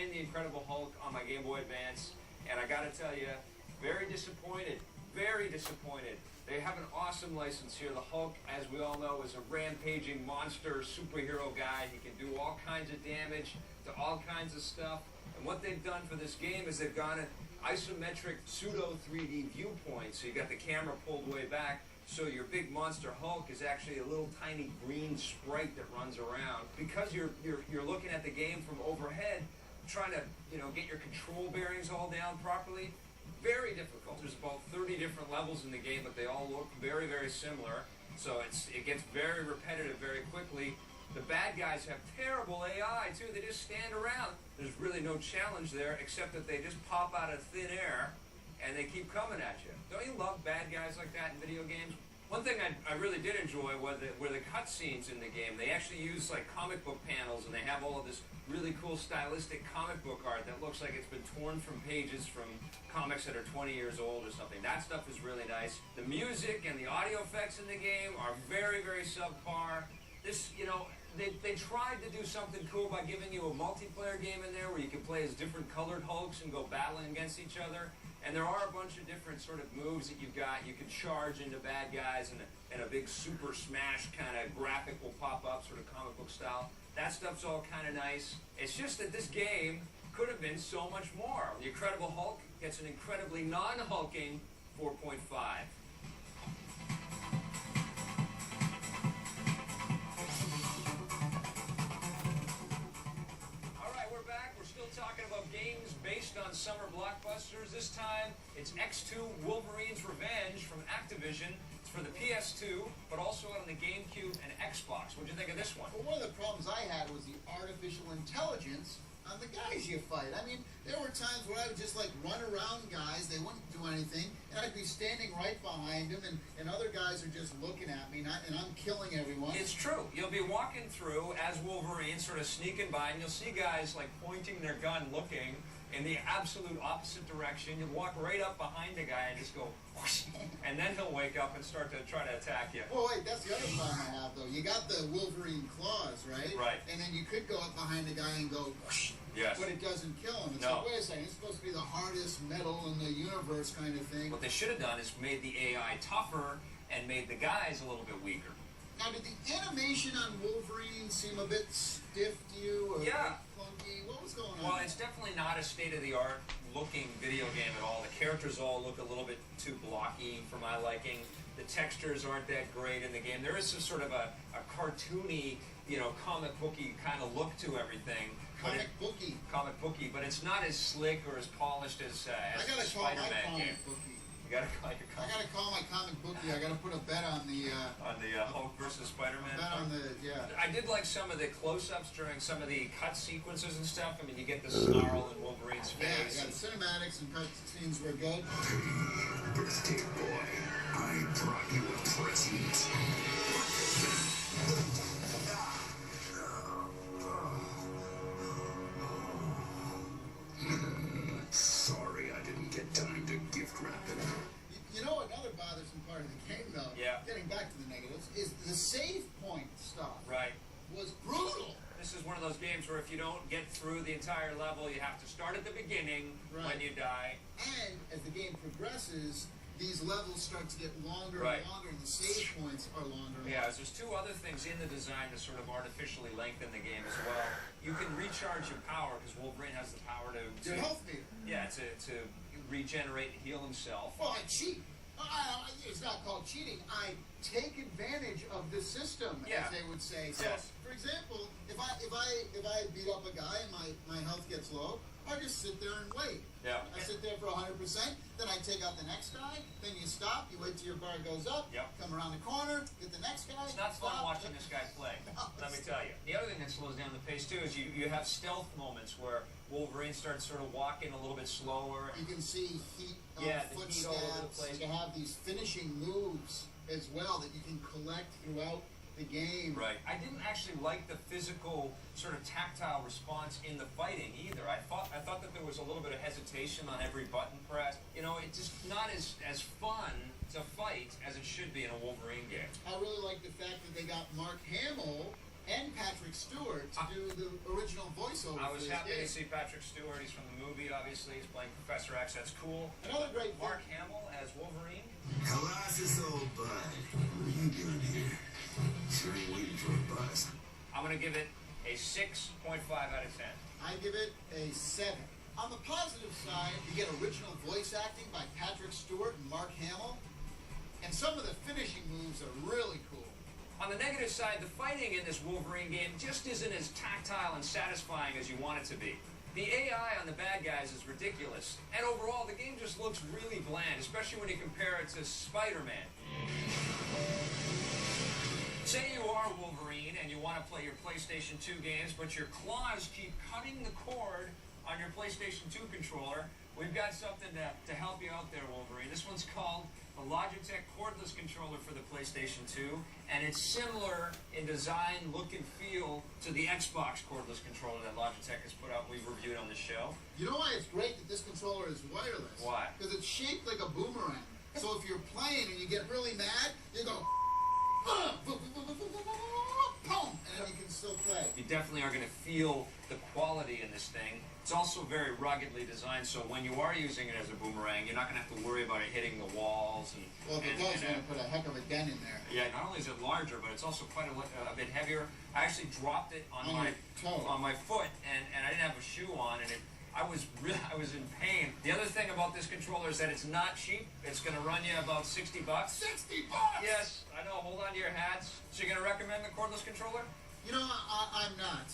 playing the Incredible Hulk on my Game Boy Advance, and I gotta tell you, very disappointed. Very disappointed. They have an awesome license here. The Hulk, as we all know, is a rampaging monster superhero guy. He can do all kinds of damage to all kinds of stuff. And what they've done for this game is they've gone an isometric pseudo 3D viewpoint. So you got the camera pulled way back. So your big monster Hulk is actually a little tiny green sprite that runs around. Because you're looking at the game from overhead, trying to get your control bearings all down properly. Very difficult. There's about 30 different levels in the game, but they all look very, very similar. So it gets very repetitive very quickly. The bad guys have terrible AI, too. They just stand around. There's really no challenge there, except that they just pop out of thin air, and they keep coming at you. Don't you love bad guys like that in video games? One thing I really did enjoy were the cutscenes in the game. They actually use like comic book panels, and they have all of this really cool stylistic comic book art that looks like it's been torn from pages from comics that are 20 years old or something. That stuff is really nice. The music and the audio effects in the game are very, very subpar. This, they tried to do something cool by giving you a multiplayer game in there where you can play as different colored Hulks and go battling against each other. And there are a bunch of different sort of moves that you've got. You can charge into bad guys, and a big super smash kind of graphic will pop up, sort of comic book style. That stuff's all kind of nice. It's just that this game could have been so much more. The Incredible Hulk gets an incredibly non-hulking 4.5. Talking about games based on summer blockbusters. This time, it's X2 Wolverine's Revenge from Activision. It's for the PS2, but also on the GameCube and Xbox. What do you think of this one? Well, one of the problems I had was the artificial intelligence on the guys you fight. I mean, there were times where I would just like run around guys, they wouldn't do anything, and I'd be standing right behind them, and other guys are just looking at me, and I'm killing everyone. It's true. You'll be walking through as Wolverine, sort of sneaking by, and you'll see guys like pointing their gun, looking in the absolute opposite direction. You'll walk right up behind the guy and just go whoosh, and then he'll wake up and start to try to attack you. Well, wait, that's the other problem I have, though. You got the Wolverine claws, right? Right. And then you could go up behind the guy and go whoosh. Yes. But it doesn't kill him. It's No. like, wait a second, it's supposed to be the hardest metal in the universe kind of thing. What they should have done is made the AI tougher and made the guys a little bit weaker. Now, did the animation on Wolverine seem a bit stiff to you, or Yeah. clunky? What was going on? Well, it's definitely not a state-of-the-art looking video game at all. The characters all look a little bit too blocky for my liking. The textures aren't that great in the game. There is some sort of a cartoony, comic booky kind of look to everything. Comic booky, but it's not as slick or as polished as the Spider-Man game. You gotta call your I gotta call my comic bookie. I gotta put a bet on the Hulk versus Spider-Man. Bet on the I did like some of the close-ups during some of the cut sequences and stuff. I mean, you get the snarl in Wolverine's face. Yeah, the cinematics and cut scenes were good. Birthday boy, I brought you a present. Sorry, I didn't get time to gift wrap it. You know, another bothersome part of the game, though, getting back to the negatives, is the save point stuff. Right. Was brutal. This is one of those games where if you don't get through the entire level, you have to start at the beginning when you die. And as the game progresses, these levels start to get longer Right. and longer, and the save points are longer. Yeah, there's two other things in the design to sort of artificially lengthen the game as well. You can recharge your power, because Wolverine has the power to Your health meter. Yeah, to regenerate and heal himself. Well, I cheat. It's not called cheating. I take advantage of the system, as they would say. So, for example, if I beat up a guy and my health gets low, I just sit there and wait. Yeah. I sit there for 100%, then I take out the next guy, then you stop, you wait till your bar goes up, come around the corner, get the next guy. It's not fun watching this guy play, let me tell you. The other thing that slows down the pace, too, is you have stealth moments where Wolverine starts sort of walking a little bit slower. You can see heat footsteps. All over the place. You have these finishing moves as well that you can collect throughout the game. Right. I didn't actually like the physical sort of tactile response in the fighting either. I thought that there was a little bit of hesitation on every button press. It's just not as fun to fight as it should be in a Wolverine game. I really like the fact that they got Mark Hamill and Patrick Stewart to do the original voiceover. I was for this happy game. to see Patrick Stewart. He's from the movie, obviously. He's playing Professor X. That's cool. Another great thing. Mark Hamill as Wolverine. Colossus, old bud. What are you doing here? Sure ain't waiting for a bus. I'm going to give it a 6.5 out of 10. I give it a 7. On the positive side, you get original voice acting by Patrick Stewart and Mark Hamill, and some of the finishing moves are really cool. On the negative side, the fighting in this Wolverine game just isn't as tactile and satisfying as you want it to be. The AI on the bad guys is ridiculous, and overall, the game just looks really bland, especially when you compare it to Spider-Man. Say you are Wolverine and you want to play your PlayStation 2 games, but your claws keep cutting the cord on your PlayStation 2 controller. We've got something to help you out there, Wolverine. This one's called the Logitech cordless controller for the PlayStation 2, and it's similar in design, look, and feel to the Xbox cordless controller that Logitech has put out. We've reviewed on the show. You know why it's great that this controller is wireless? Why? Because it's shaped like a boomerang. So if you're playing and you get really mad, you go, boom, and then you can still play. You definitely are going to feel the quality in this thing. It's also very ruggedly designed, so when you are using it as a boomerang, you're not going to have to worry about it hitting the walls. And, Well, the glove's going to put a heck of a dent in there. Yeah, not only is it larger, but it's also quite a bit heavier. I actually dropped it on On my your toe. on my foot, and I didn't have a shoe on, and I was in pain. The other thing about this controller is that it's not cheap. It's going to run you about $60. 60 bucks! Yes, I know. Hold on to your hats. So you're going to recommend the cordless controller? You know, I'm not.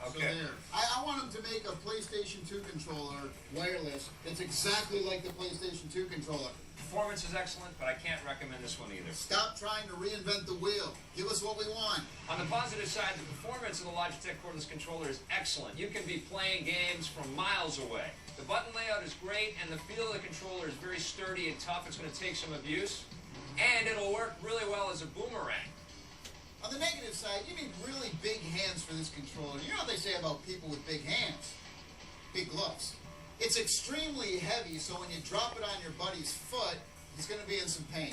Okay. So there. I want them to make a PlayStation 2 controller wireless. It's exactly like the PlayStation 2 controller. Performance is excellent, but I can't recommend this one either. Stop trying to reinvent the wheel. Give us what we want. On the positive side, the performance of the Logitech cordless controller is excellent. You can be playing games from miles away. The button layout is great, and the feel of the controller is very sturdy and tough. It's going to take some abuse, and it'll work really well as a boomerang. On the negative side, you need really big hands for this controller. You know what they say about people with big hands? Big gloves. It's extremely heavy, so when you drop it on your buddy's foot, he's going to be in some pain.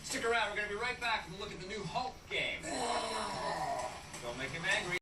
Stick around. We're going to be right back with a look at the new Hulk game. Don't make him angry.